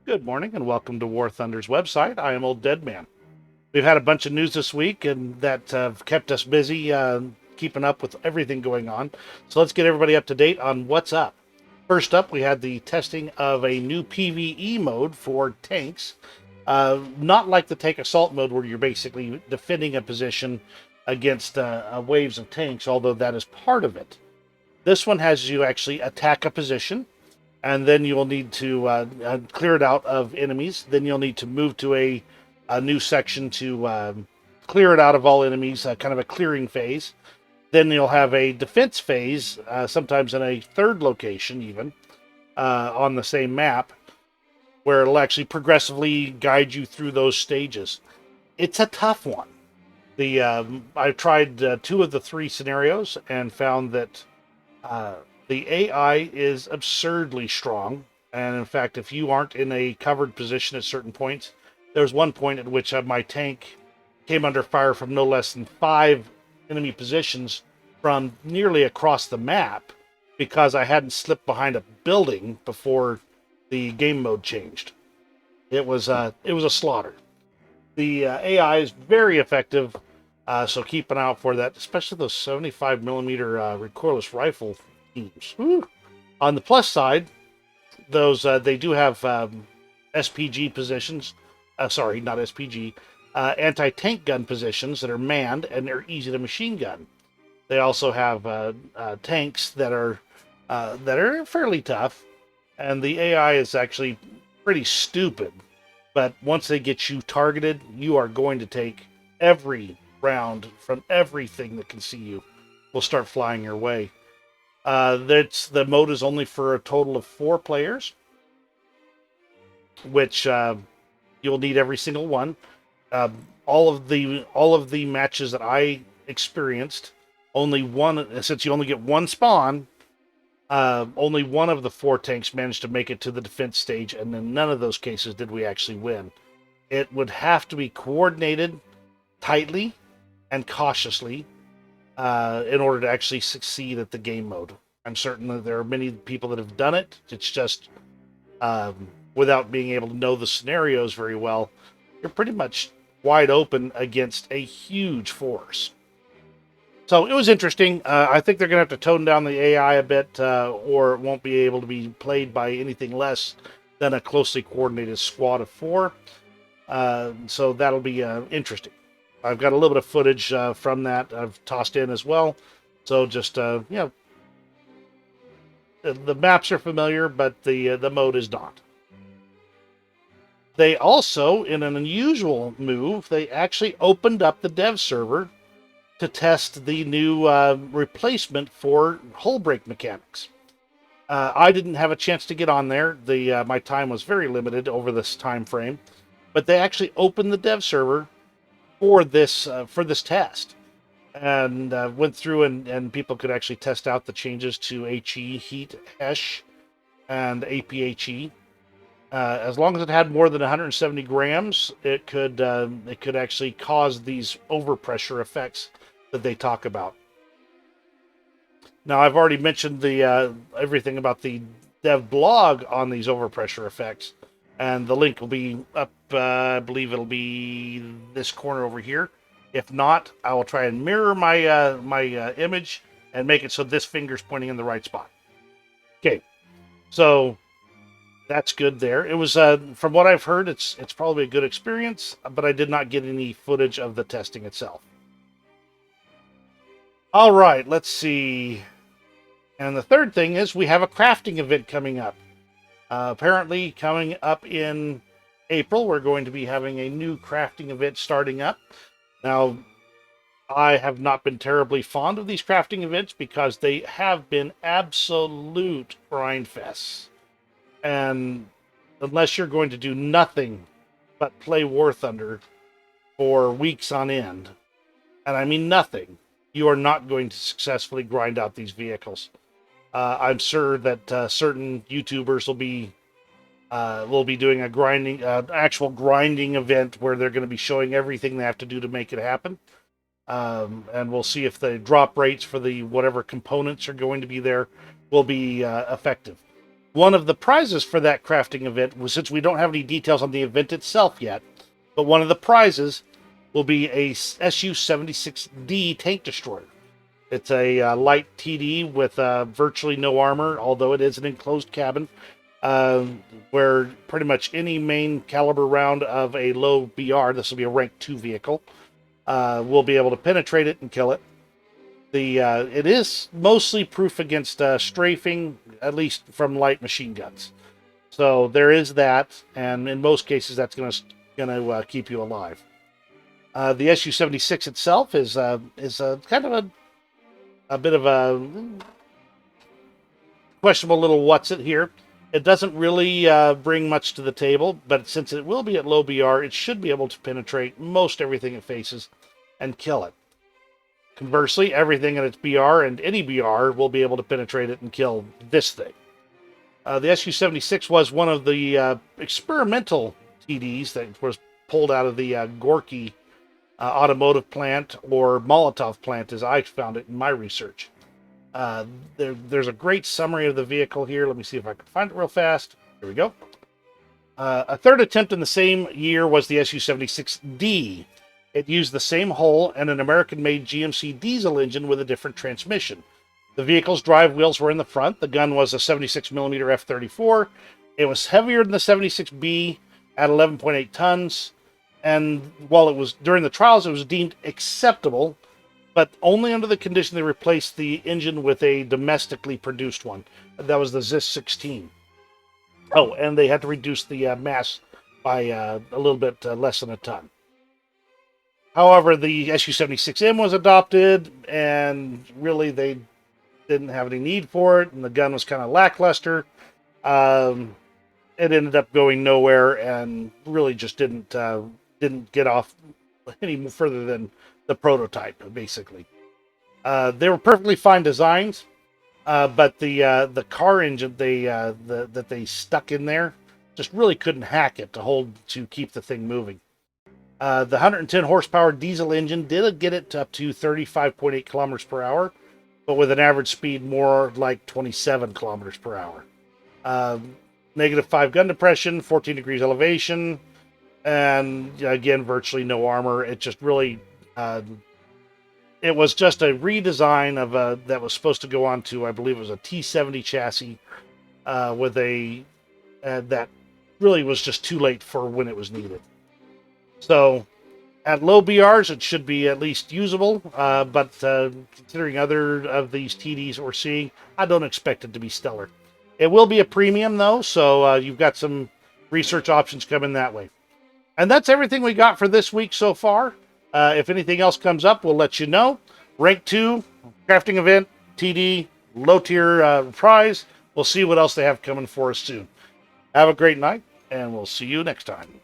Good morning and welcome to War Thunder's website. I am Old Dead Man. We've had a bunch of news this week and that have kept us busy keeping up with everything going on. So let's get everybody up to date on what's up. First up, we had the testing of a new PvE mode for tanks. Not like the tank assault mode where you're basically defending a position against waves of tanks, although that is part of it. This one has you actually attack a position, and then you'll need to clear it out of enemies. Then you'll need to move to a new section to clear it out of all enemies, kind of a clearing phase. Then you'll have a defense phase, sometimes in a third location, even on the same map, where it'll actually progressively guide you through those stages. It's a tough one. I've tried two of the three scenarios and found that the AI is absurdly strong. And in fact, if you aren't in a covered position at certain points, there's one point at which my tank came under fire from no less than 5 enemy positions from nearly across the map because I hadn't slipped behind a building before the game mode changed. It was a slaughter. The AI is very effective, so keep an eye out for that, especially those 75 millimeter recoilless rifle teams. Woo. On the plus side, those they do have SPG positions. Sorry, not SPG. Anti-tank gun positions that are manned and they're easy to machine gun. They also have tanks that are fairly tough, and the AI is actually pretty stupid. But once they get you targeted, you are going to take every round from everything that can see you. Will start flying your way. The mode is only for a total of 4 players, which you'll need every single one. All of the matches that I experienced, only one, since you only get one spawn, only one of the 4 tanks managed to make it to the defense stage, and in none of those cases did we actually win. It would have to be coordinated tightly and cautiously in order to actually succeed at the game mode. I'm certain that there are many people that have done it. It's just without being able to know the scenarios very well, you're pretty much wide open against a huge force. So it was interesting. I think they're going to have to tone down the AI a bit, or it won't be able to be played by anything less than a closely coordinated squad of 4. So that'll be interesting. I've got a little bit of footage from that I've tossed in as well. So just, the maps are familiar, but the mode is not. They also, in an unusual move, they actually opened up the dev server to test the new replacement for hull break mechanics. I didn't have a chance to get on there. My time was very limited over this time frame, but they actually opened the dev server for this test, and went through and people could actually test out the changes to HE, heat, HESH, and APHE. As long as it had more than 170 grams, it could actually cause these overpressure effects that they talk about. Now, I've already mentioned the everything about the dev blog on these overpressure effects, and the link will be up. I believe it'll be this corner over here. If not, I will try and mirror my image and make it so this finger's pointing in the right spot. Okay, so that's good there. It was, from what I've heard, it's probably a good experience, but I did not get any footage of the testing itself. All right, let's see. And the third thing is we have a crafting event coming up. Apparently, coming up in April, we're going to be having a new crafting event starting up. Now, I have not been terribly fond of these crafting events because they have been absolute grind fests. And unless you're going to do nothing but play War Thunder for weeks on end, and I mean nothing, you are not going to successfully grind out these vehicles. I'm sure that certain YouTubers will be doing a grinding, actual grinding event where they're going to be showing everything they have to do to make it happen. And we'll see if the drop rates for the whatever components are going to be there will be effective. One of the prizes for that crafting event was, since we don't have any details on the event itself yet, but one of the prizes will be a Su-76D tank destroyer. It's a light TD with virtually no armor, although it is an enclosed cabin, where pretty much any main caliber round of a low BR, this will be a rank 2 vehicle, will be able to penetrate it and kill it. It is mostly proof against strafing, at least from light machine guns. So there is that, and in most cases that's going to keep you alive. The Su-76 itself is kind of a bit of a questionable little what's it here. It doesn't really bring much to the table, but since it will be at low BR, it should be able to penetrate most everything it faces and kill it. Conversely, everything in its BR and any BR will be able to penetrate it and kill this thing. The Su-76 was one of the experimental TDs that was pulled out of the Gorky automotive plant, or Molotov plant as I found it in my research. There's a great summary of the vehicle here. Let me see if I can find it real fast. Here we go. A third attempt in the same year was the Su-76D. It used the same hull and an American-made GMC diesel engine with a different transmission. The vehicle's drive wheels were in the front. The gun was a 76mm F-34. It was heavier than the 76B at 11.8 tons. And while it was during the trials, it was deemed acceptable, but only under the condition they replaced the engine with a domestically produced one. That was the ZIS-16. Oh, and they had to reduce the mass by a little bit less than a ton. However, the Su-76M was adopted, and really they didn't have any need for it, and the gun was kind of lackluster. It ended up going nowhere, and really just didn't get off any further than the prototype, basically. They were perfectly fine designs, but the car engine that they stuck in there just really couldn't hack it to keep the thing moving. The 110 horsepower diesel engine did get it up to 35.8 kilometers per hour, but with an average speed more like 27 kilometers per hour. -5 gun depression, 14 degrees elevation, and again, virtually no armor. It just really, it was just a redesign of that was supposed to go on to, I believe it was a T-70 chassis, with that really was just too late for when it was needed. So at low BRs, it should be at least usable, but considering other of these TDs we're seeing, I don't expect it to be stellar. It will be a premium, though, so you've got some research options coming that way. And that's everything we got for this week so far. If anything else comes up, we'll let you know. Rank 2, crafting event, TD, low tier prize. We'll see what else they have coming for us soon. Have a great night, and we'll see you next time.